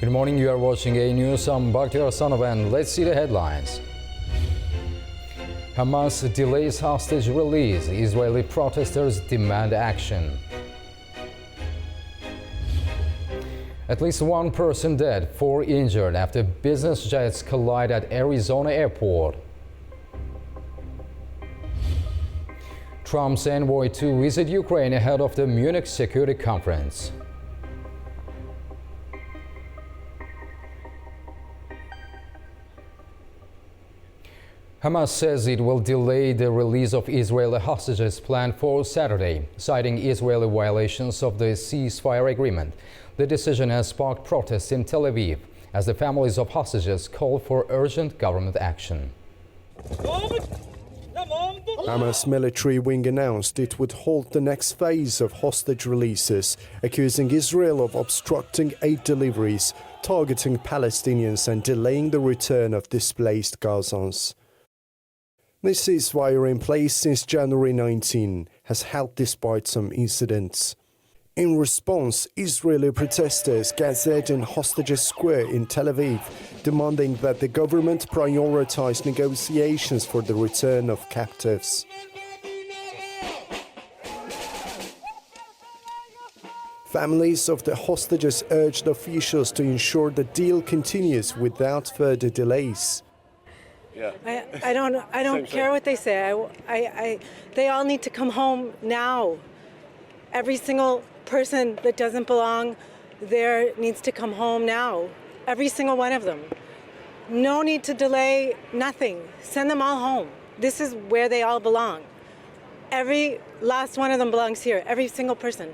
Good morning, you are watching A News. I'm Bakhtiar Sanov, and let's see the headlines. Hamas delays hostage release. Israeli protesters demand action. At least one person dead, 4 injured after business jets collide at Arizona airport. Trump's envoy to visit Ukraine ahead of the Munich Security Conference. Hamas says it will delay the release of Israeli hostages planned for Saturday, citing Israeli violations of the ceasefire agreement. The decision has sparked protests in Tel Aviv as the families of hostages call for urgent government action. Hamas military wing announced it would halt the next phase of hostage releases, accusing Israel of obstructing aid deliveries, targeting Palestinians and delaying the return of displaced Gazans. This ceasefire, in place since January 19, has held despite some incidents. In response, Israeli protesters gathered in Hostages Square in Tel Aviv, demanding that the government prioritize negotiations for the return of captives. Families of the hostages urged officials to ensure the deal continues without further delays. I don't care what they say. They all need to come home now. Every single person that doesn't belong there needs to come home now. Every single one of them. No need to delay, nothing. Send them all home. This is where they all belong. Every last one of them belongs here, every single person.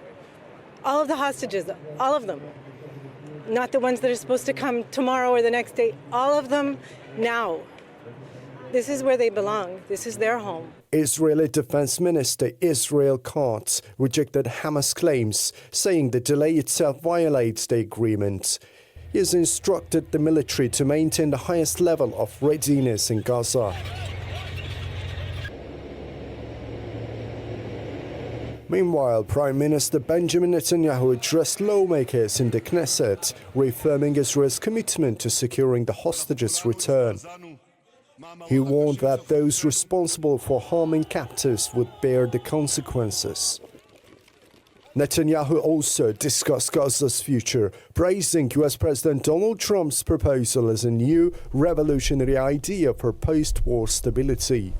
All of the hostages, all of them. Not the ones that are supposed to come tomorrow or the next day. All of them now. This is where they belong. This is their home. Israeli Defense Minister Israel Katz rejected Hamas claims, saying the delay itself violates the agreement. He has instructed the military to maintain the highest level of readiness in Gaza. Meanwhile, Prime Minister Benjamin Netanyahu addressed lawmakers in the Knesset, reaffirming Israel's commitment to securing the hostages' return. He warned that those responsible for harming captives would bear the consequences. Netanyahu also discussed Gaza's future, praising US President Donald Trump's proposal as a new revolutionary idea for post-war stability.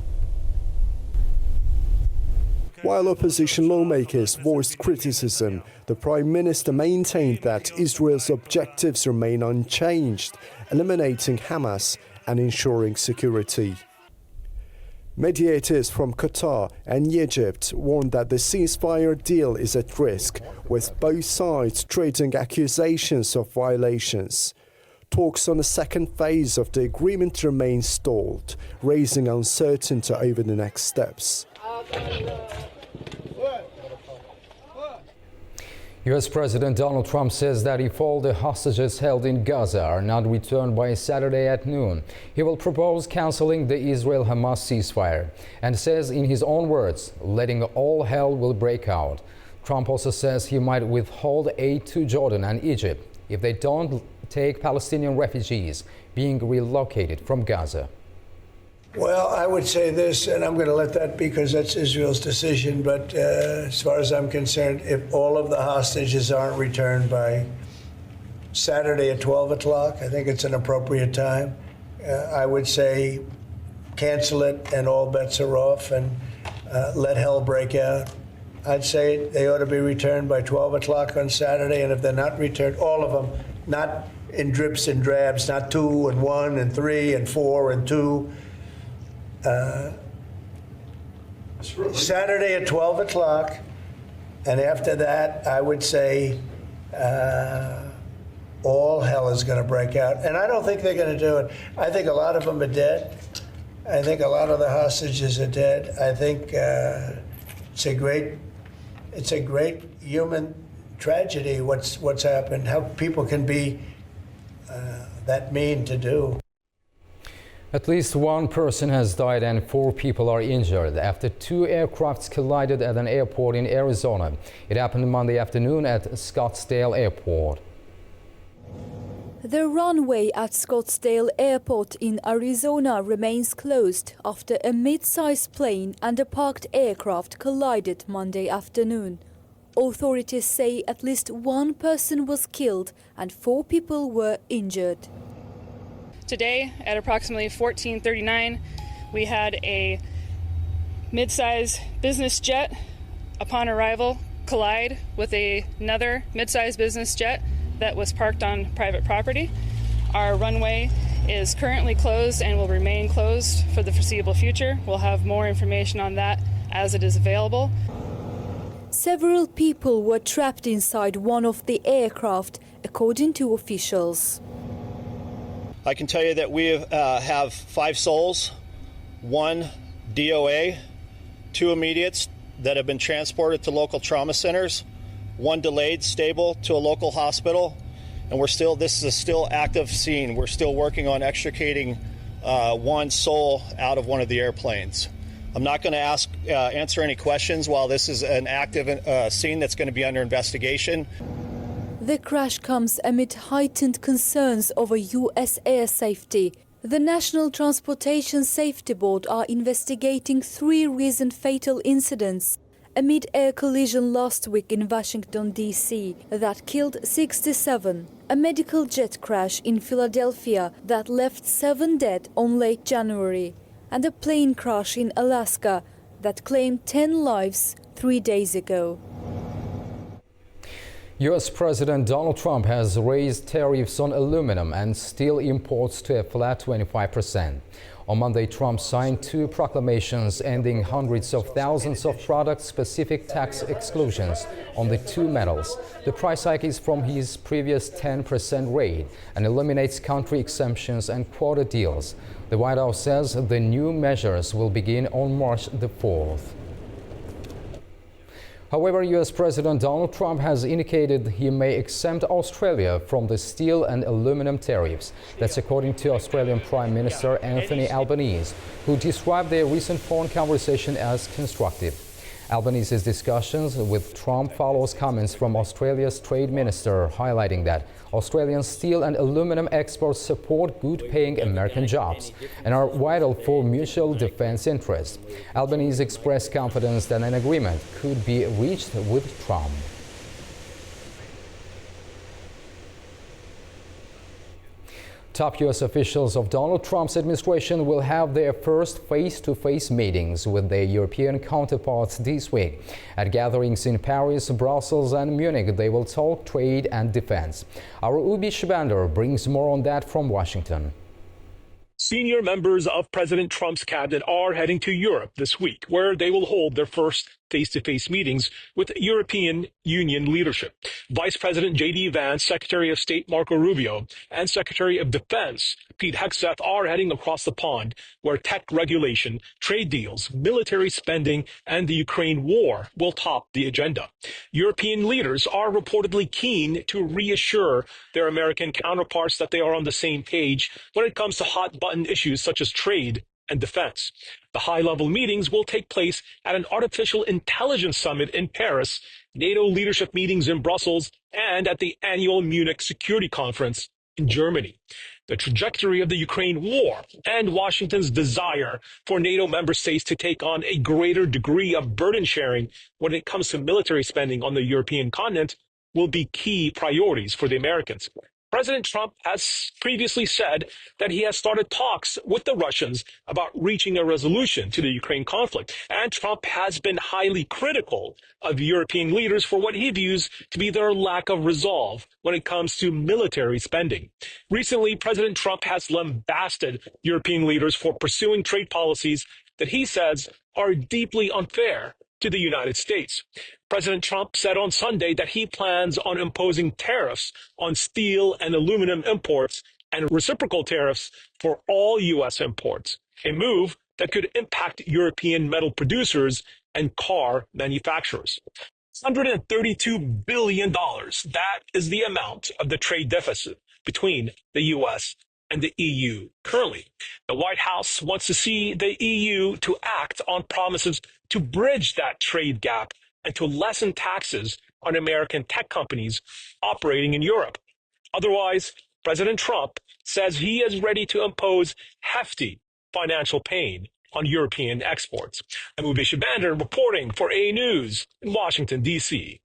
While opposition lawmakers voiced criticism, the Prime Minister maintained that Israel's objectives remain unchanged, eliminating Hamas and ensuring security. Mediators from Qatar and Egypt warned that the ceasefire deal is at risk, with both sides trading accusations of violations. Talks on the second phase of the agreement remain stalled, raising uncertainty over the next steps. US President Donald Trump says that if all the hostages held in Gaza are not returned by Saturday at noon, he will propose canceling the Israel-Hamas ceasefire, and says in his own words, letting all hell will break out. Trump also says he might withhold aid to Jordan and Egypt if they don't take Palestinian refugees being relocated from Gaza. Well, I would say this, and I'm going to let that because that's Israel's decision, but as far as I'm concerned, if all of the hostages aren't returned by Saturday at 12 o'clock, I think it's an appropriate time. I would say cancel it and all bets are off and let hell break out. I'd say they ought to be returned by 12 o'clock on Saturday, and if they're not returned, all of them, not in drips and drabs, not 2 and 1 and 3 and 4 and 2. Saturday at 12 o'clock, and after that, I would say all hell is going to break out. And I don't think they're going to do it. I think a lot of them are dead. I think a lot of the hostages are dead. I think it's a great human tragedy what's happened, how people can be that mean to do. At least one person has died and 4 people are injured after 2 aircrafts collided at an airport in Arizona. It happened Monday afternoon at Scottsdale Airport. The runway at Scottsdale Airport in Arizona remains closed after a mid-sized plane and a parked aircraft collided Monday afternoon. Authorities say at least one person was killed and 4 people were injured. Today at approximately 14:39, we had a mid-size business jet upon arrival collide with another mid-size business jet that was parked on private property. Our runway is currently closed and will remain closed for the foreseeable future. We'll have more information on that as it is available. Several people were trapped inside one of the aircraft, according to officials. I can tell you that we have 5 souls, 1 DOA, 2 immediates that have been transported to local trauma centers, 1 delayed stable to a local hospital, and this is a still active scene. We're still working on extricating 1 soul out of one of the airplanes. I'm not going to answer any questions while this is an active scene that's going to be under investigation. The crash comes amid heightened concerns over U.S. air safety. The National Transportation Safety Board are investigating 3 recent fatal incidents. A mid-air collision last week in Washington, D.C. that killed 67, a medical jet crash in Philadelphia that left 7 dead on late January, and a plane crash in Alaska that claimed 10 lives 3 days ago. U.S. President Donald Trump has raised tariffs on aluminum and steel imports to a flat 25%. On Monday, Trump signed 2 proclamations ending hundreds of thousands of product-specific tax exclusions on the 2 metals. The price hike is from his previous 10% rate and eliminates country exemptions and quota deals. The White House says the new measures will begin on March the 4th. However, U.S. President Donald Trump has indicated he may exempt Australia from the steel and aluminum tariffs. That's according to Australian Prime Minister Anthony Albanese, who described their recent phone conversation as constructive. Albanese's discussions with Trump follows comments from Australia's Trade Minister highlighting that Australian steel and aluminum exports support good-paying American jobs and are vital for mutual defense interests. Albanese expressed confidence that an agreement could be reached with Trump. Top U.S. officials of Donald Trump's administration will have their first face-to-face meetings with their European counterparts this week. At gatherings in Paris, Brussels and Munich, they will talk trade and defense. Our Ubi Shibander brings more on that from Washington. Senior members of President Trump's cabinet are heading to Europe this week, where they will hold their first face-to-face meetings with European Union leadership. Vice President J.D. Vance, Secretary of State Marco Rubio, and Secretary of Defense Pete Hegseth are heading across the pond, where tech regulation, trade deals, military spending, and the Ukraine war will top the agenda. European leaders are reportedly keen to reassure their American counterparts that they are on the same page when it comes to hot-button issues such as trade and defense. The high-level meetings will take place at an artificial intelligence summit in Paris, NATO leadership meetings in Brussels, and at the annual Munich Security Conference in Germany. The trajectory of the Ukraine war and Washington's desire for NATO member states to take on a greater degree of burden sharing when it comes to military spending on the European continent will be key priorities for the Americans. President Trump has previously said that he has started talks with the Russians about reaching a resolution to the Ukraine conflict. And Trump has been highly critical of European leaders for what he views to be their lack of resolve when it comes to military spending. Recently, President Trump has lambasted European leaders for pursuing trade policies that he says are deeply unfair to the United States. President Trump said on Sunday that he plans on imposing tariffs on steel and aluminum imports and reciprocal tariffs for all U.S. imports, a move that could impact European metal producers and car manufacturers. $132 billion. That is the amount of the trade deficit between the U.S. and the EU currently. The White House wants to see the EU to act on promises to bridge that trade gap and to lessen taxes on American tech companies operating in Europe. Otherwise, President Trump says he is ready to impose hefty financial pain on European exports. I'm Ubesh Bander reporting for A News in Washington, D.C.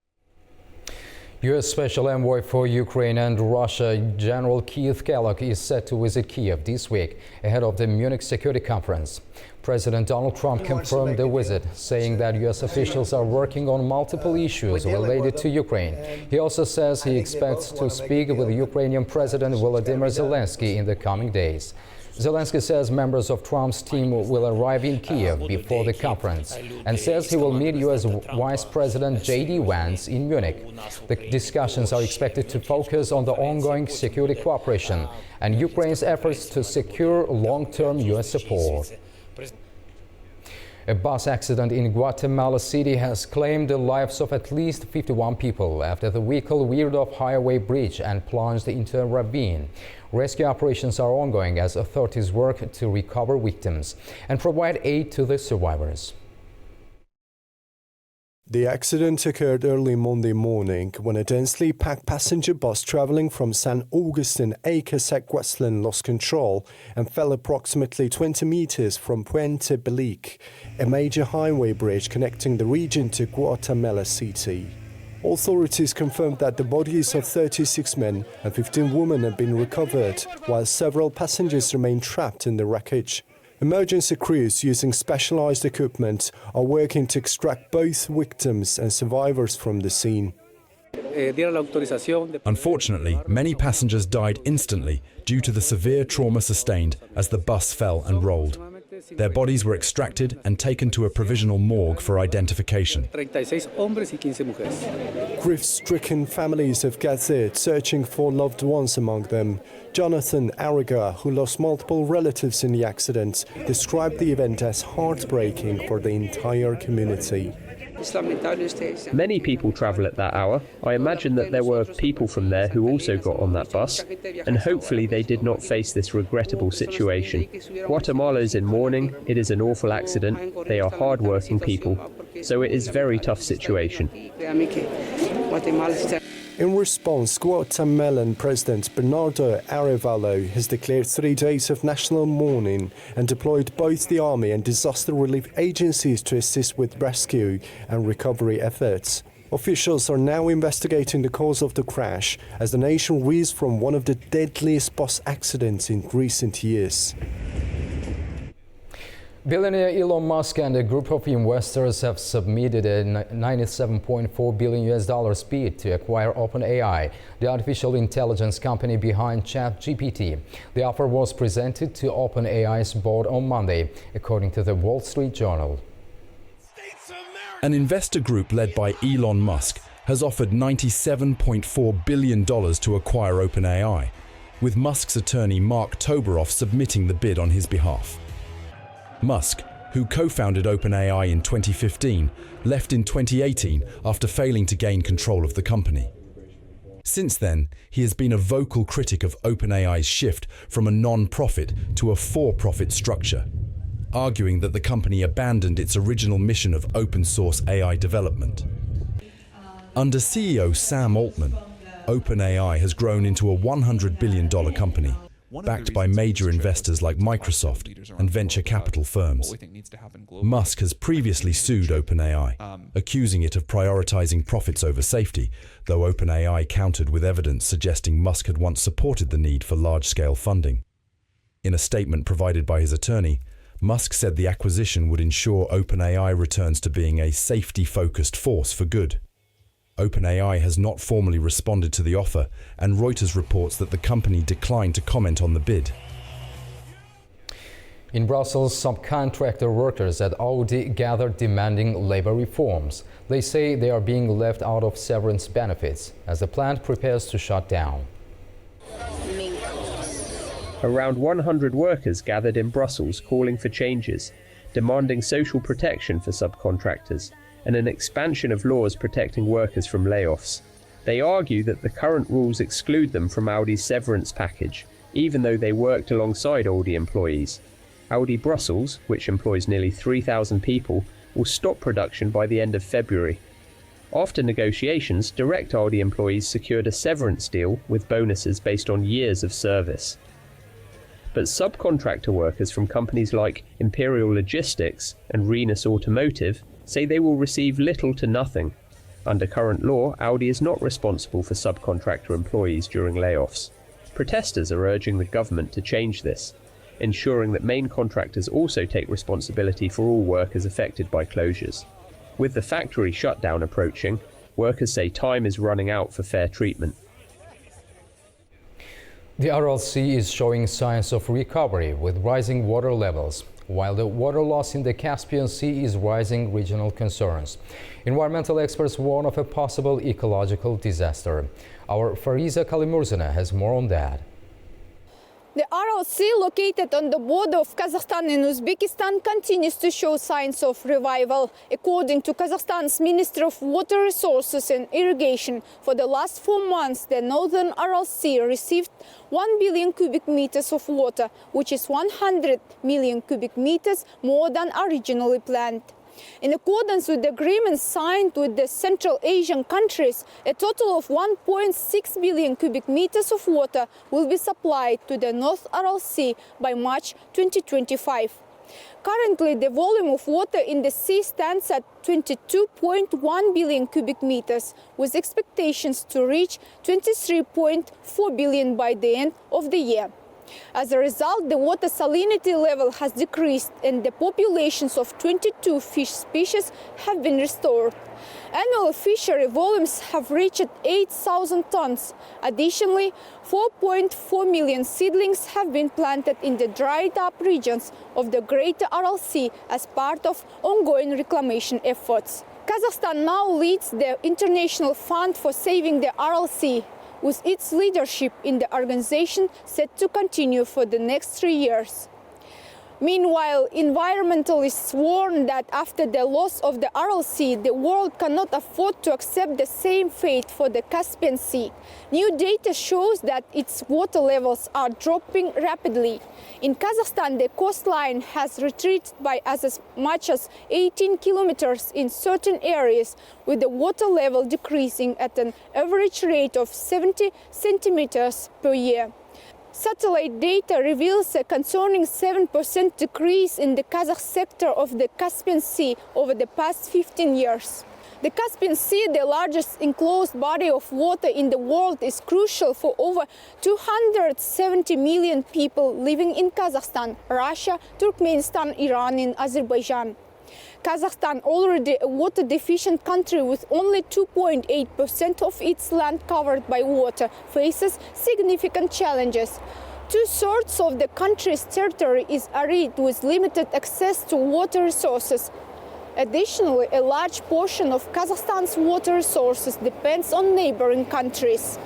U.S. Special Envoy for Ukraine and Russia, General Keith Kellogg, is set to visit Kiev this week ahead of the Munich Security Conference. President Donald Trump confirmed the visit, saying that U.S. officials are working on multiple issues related to Ukraine. He also says he expects to speak with Ukrainian President Volodymyr Zelensky in the coming days. Zelensky says members of Trump's team will arrive in Kiev before the conference and says he will meet U.S. Vice President J.D. Vance in Munich. The discussions are expected to focus on the ongoing security cooperation and Ukraine's efforts to secure long-term U.S. support. A bus accident in Guatemala City has claimed the lives of at least 51 people after the vehicle veered off Highway Bridge and plunged into a ravine. Rescue operations are ongoing as authorities work to recover victims and provide aid to the survivors. The accident occurred early Monday morning when a densely packed passenger bus traveling from San Agustin a Questland lost control and fell approximately 20 meters from Puente Belic, a major highway bridge connecting the region to Guatemala City. Authorities confirmed that the bodies of 36 men and 15 women have been recovered, while several passengers remain trapped in the wreckage. Emergency crews using specialized equipment are working to extract both victims and survivors from the scene. Unfortunately, many passengers died instantly due to the severe trauma sustained as the bus fell and rolled. Their bodies were extracted and taken to a provisional morgue for identification. Grief-stricken families have gathered, searching for loved ones among them. Jonathan Arriga, who lost multiple relatives in the accident, described the event as heartbreaking for the entire community. Many people travel at that hour. I imagine that there were people from there who also got on that bus, and hopefully they did not face this regrettable situation. Guatemala is in mourning. It is an awful accident. They are hard-working people, so it is a very tough situation. In response, Guatemalan President Bernardo Arevalo has declared 3 days of national mourning and deployed both the army and disaster relief agencies to assist with rescue and recovery efforts. Officials are now investigating the cause of the crash as the nation reels from one of the deadliest bus accidents in recent years. Billionaire Elon Musk and a group of investors have submitted a $97.4 billion bid to acquire OpenAI, the artificial intelligence company behind ChatGPT. The offer was presented to OpenAI's board on Monday, according to the Wall Street Journal. An investor group led by Elon Musk has offered $97.4 billion to acquire OpenAI, with Musk's attorney Mark Toberoff submitting the bid on his behalf. Musk, who co-founded OpenAI in 2015, left in 2018 after failing to gain control of the company. Since then, he has been a vocal critic of OpenAI's shift from a non-profit to a for-profit structure, arguing that the company abandoned its original mission of open-source AI development. Under CEO Sam Altman, OpenAI has grown into a $100 billion company, backed by major investors like Microsoft and venture capital firms. Musk has previously sued OpenAI, accusing it of prioritizing profits over safety, though OpenAI countered with evidence suggesting Musk had once supported the need for large-scale funding. In a statement provided by his attorney, Musk said the acquisition would ensure OpenAI returns to being a safety-focused force for good. OpenAI has not formally responded to the offer, and Reuters reports that the company declined to comment on the bid. In Brussels, subcontractor workers at Audi gathered demanding labor reforms. They say they are being left out of severance benefits as the plant prepares to shut down. Around 100 workers gathered in Brussels calling for changes, demanding social protection for subcontractors and an expansion of laws protecting workers from layoffs. They argue that the current rules exclude them from Audi's severance package, even though they worked alongside Audi employees. Audi Brussels, which employs nearly 3,000 people, will stop production by the end of February. After negotiations, direct Audi employees secured a severance deal with bonuses based on years of service. But subcontractor workers from companies like Imperial Logistics and Renus Automotive say they will receive little to nothing. Under current law, Audi is not responsible for subcontractor employees during layoffs. Protesters are urging the government to change this, ensuring that main contractors also take responsibility for all workers affected by closures. With the factory shutdown approaching, workers say time is running out for fair treatment. The Aral Sea is showing signs of recovery with rising water levels, while the water loss in the Caspian Sea is raising regional concerns. Environmental experts warn of a possible ecological disaster. Our Fariza Kalimurzana has more on that. The Aral Sea, located on the border of Kazakhstan and Uzbekistan, continues to show signs of revival. According to Kazakhstan's Ministry of Water Resources and Irrigation, for the last 4 months, the northern Aral Sea received 1 billion cubic meters of water, which is 100 million cubic meters more than originally planned. In accordance with the agreement signed with the Central Asian countries, a total of 1.6 billion cubic meters of water will be supplied to the North Aral Sea by March 2025. Currently, the volume of water in the sea stands at 22.1 billion cubic meters, with expectations to reach 23.4 billion by the end of the year. As a result, the water salinity level has decreased and the populations of 22 fish species have been restored. Annual fishery volumes have reached 8,000 tons. Additionally, 4.4 million seedlings have been planted in the dried-up regions of the Greater Aral Sea as part of ongoing reclamation efforts. Kazakhstan now leads the International Fund for Saving the Aral Sea, with its leadership in the organization set to continue for the next 3 years. Meanwhile, environmentalists warn that after the loss of the Aral Sea, the world cannot afford to accept the same fate for the Caspian Sea. New data shows that its water levels are dropping rapidly. In Kazakhstan, the coastline has retreated by as much as 18 kilometers in certain areas, with the water level decreasing at an average rate of 70 centimeters per year. Satellite data reveals a concerning 7% decrease in the Kazakh sector of the Caspian Sea over the past 15 years. The Caspian Sea, the largest enclosed body of water in the world, is crucial for over 270 million people living in Kazakhstan, Russia, Turkmenistan, Iran, and Azerbaijan. Kazakhstan, already a water-deficient country with only 2.8% of its land covered by water, faces significant challenges. 2/3 of the country's territory is arid with limited access to water resources. Additionally, a large portion of Kazakhstan's water resources depends on neighboring countries.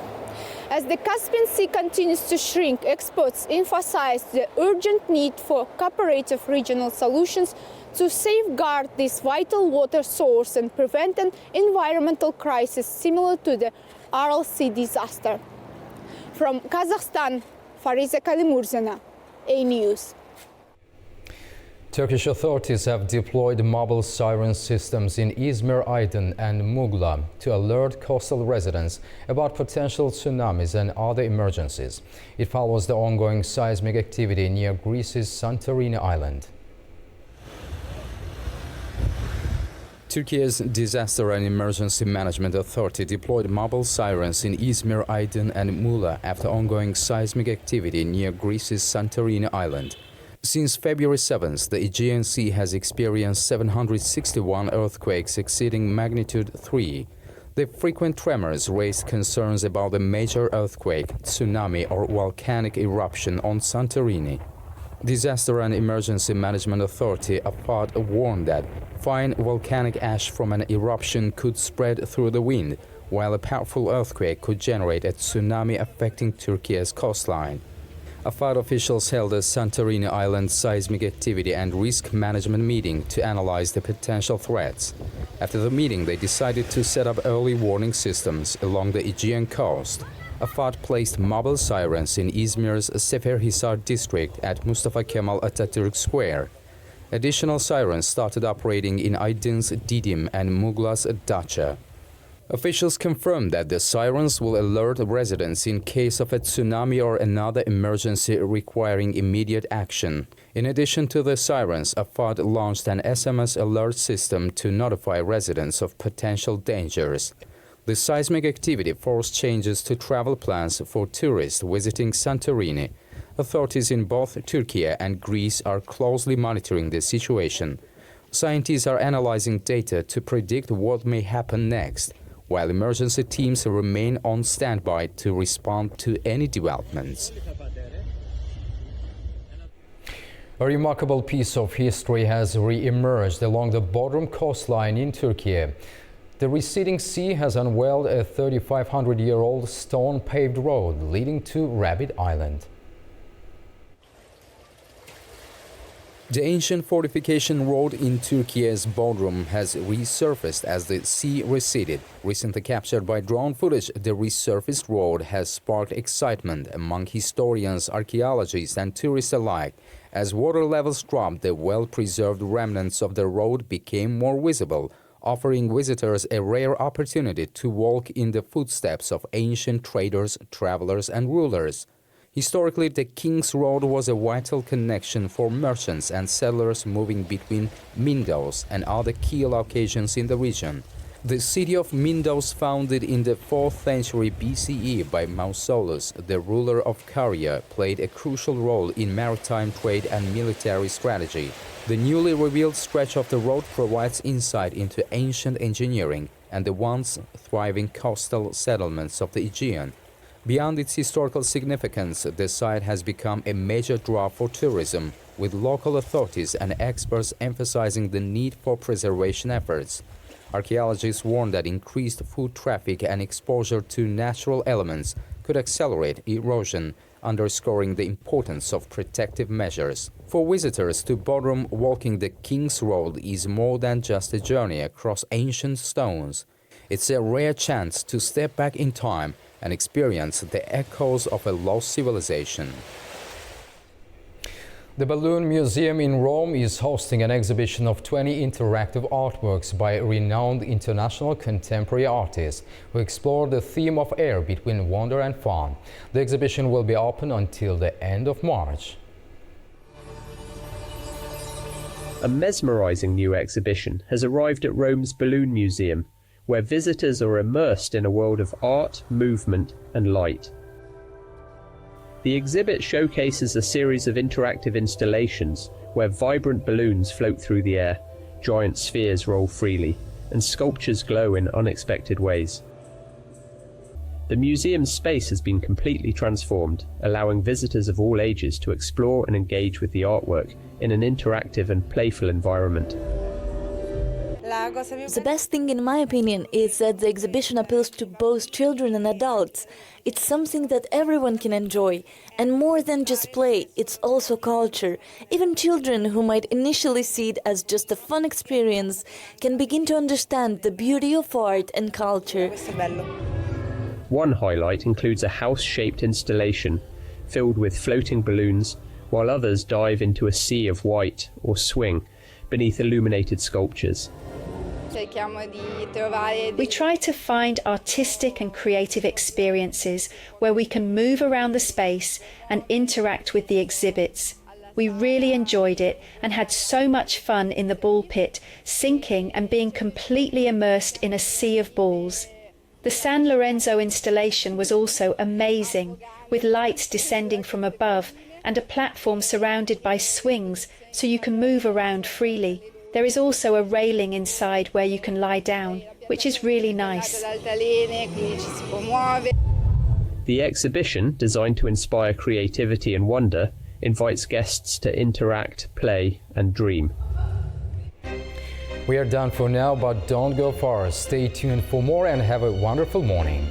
As the Caspian Sea continues to shrink, experts emphasize the urgent need for cooperative regional solutions to safeguard this vital water source and prevent an environmental crisis similar to the Aral Sea disaster. From Kazakhstan, Fariza Kalimurzana, A News. Turkish authorities have deployed mobile siren systems in Izmir, Aydın and Muğla to alert coastal residents about potential tsunamis and other emergencies. It follows the ongoing seismic activity near Greece's Santorini island. Turkey's Disaster and Emergency Management Authority deployed mobile sirens in Izmir, Aydın and Muğla after ongoing seismic activity near Greece's Santorini island. Since February 7th, the Aegean Sea has experienced 761 earthquakes exceeding magnitude 3. The frequent tremors raised concerns about a major earthquake, tsunami or volcanic eruption on Santorini. Disaster and Emergency Management Authority (AFAD) warned that fine volcanic ash from an eruption could spread through the wind, while a powerful earthquake could generate a tsunami affecting Turkey's coastline. AFAD officials held a Santorini Island seismic activity and risk management meeting to analyze the potential threats. After the meeting, they decided to set up early warning systems along the Aegean coast. AFAD placed mobile sirens in Izmir's Seferhisar district at Mustafa Kemal Atatürk Square. Additional sirens started operating in Aydın's Didim and Muğla's Datça. Officials confirmed that the sirens will alert residents in case of a tsunami or another emergency requiring immediate action. In addition to the sirens, AFAD launched an SMS alert system to notify residents of potential dangers. The seismic activity forced changes to travel plans for tourists visiting Santorini. Authorities in both Turkey and Greece are closely monitoring the situation. Scientists are analyzing data to predict what may happen next, while emergency teams remain on standby to respond to any developments. A remarkable piece of history has re-emerged along the Bodrum coastline in Turkey. The receding sea has unveiled a 3,500-year-old stone-paved road leading to Rabbit Island. The ancient fortification road in Turkey's Bodrum has resurfaced as the sea receded. Recently captured by drone footage, the resurfaced road has sparked excitement among historians, archaeologists and tourists alike. As water levels dropped, the well-preserved remnants of the road became more visible, offering visitors a rare opportunity to walk in the footsteps of ancient traders, travelers and rulers. Historically, the King's Road was a vital connection for merchants and settlers moving between Mindos and other key locations in the region. The city of Mindos, founded in the 4th century BCE by Mausolus, the ruler of Caria, played a crucial role in maritime trade and military strategy. The newly revealed stretch of the road provides insight into ancient engineering and the once thriving coastal settlements of the Aegean. Beyond its historical significance, the site has become a major draw for tourism, with local authorities and experts emphasizing the need for preservation efforts. Archaeologists warn that increased foot traffic and exposure to natural elements could accelerate erosion, underscoring the importance of protective measures. For visitors to Bodrum, walking the King's Road is more than just a journey across ancient stones. It's a rare chance to step back in time and experience the echoes of a lost civilization. The Balloon Museum in Rome is hosting an exhibition of 20 interactive artworks by renowned international contemporary artists who explore the theme of air between wonder and fun. The exhibition will be open until the end of March. A mesmerizing new exhibition has arrived at Rome's Balloon Museum, where visitors are immersed in a world of art, movement and light. The exhibit showcases a series of interactive installations where vibrant balloons float through the air, giant spheres roll freely, and sculptures glow in unexpected ways. The museum's space has been completely transformed, allowing visitors of all ages to explore and engage with the artwork in an interactive and playful environment. The best thing, in my opinion, is that the exhibition appeals to both children and adults. It's something that everyone can enjoy. And more than just play, it's also culture. Even children who might initially see it as just a fun experience can begin to understand the beauty of art and culture. One highlight includes a house-shaped installation filled with floating balloons, while others dive into a sea of white or swing beneath illuminated sculptures. We try to find artistic and creative experiences where we can move around the space and interact with the exhibits. We really enjoyed it and had so much fun in the ball pit, sinking and being completely immersed in a sea of balls. The San Lorenzo installation was also amazing, with lights descending from above and a platform surrounded by swings so you can move around freely. There is also a railing inside where you can lie down, which is really nice. The exhibition, designed to inspire creativity and wonder, invites guests to interact, play and dream. We are done for now, but don't go far. Stay tuned for more and have a wonderful morning.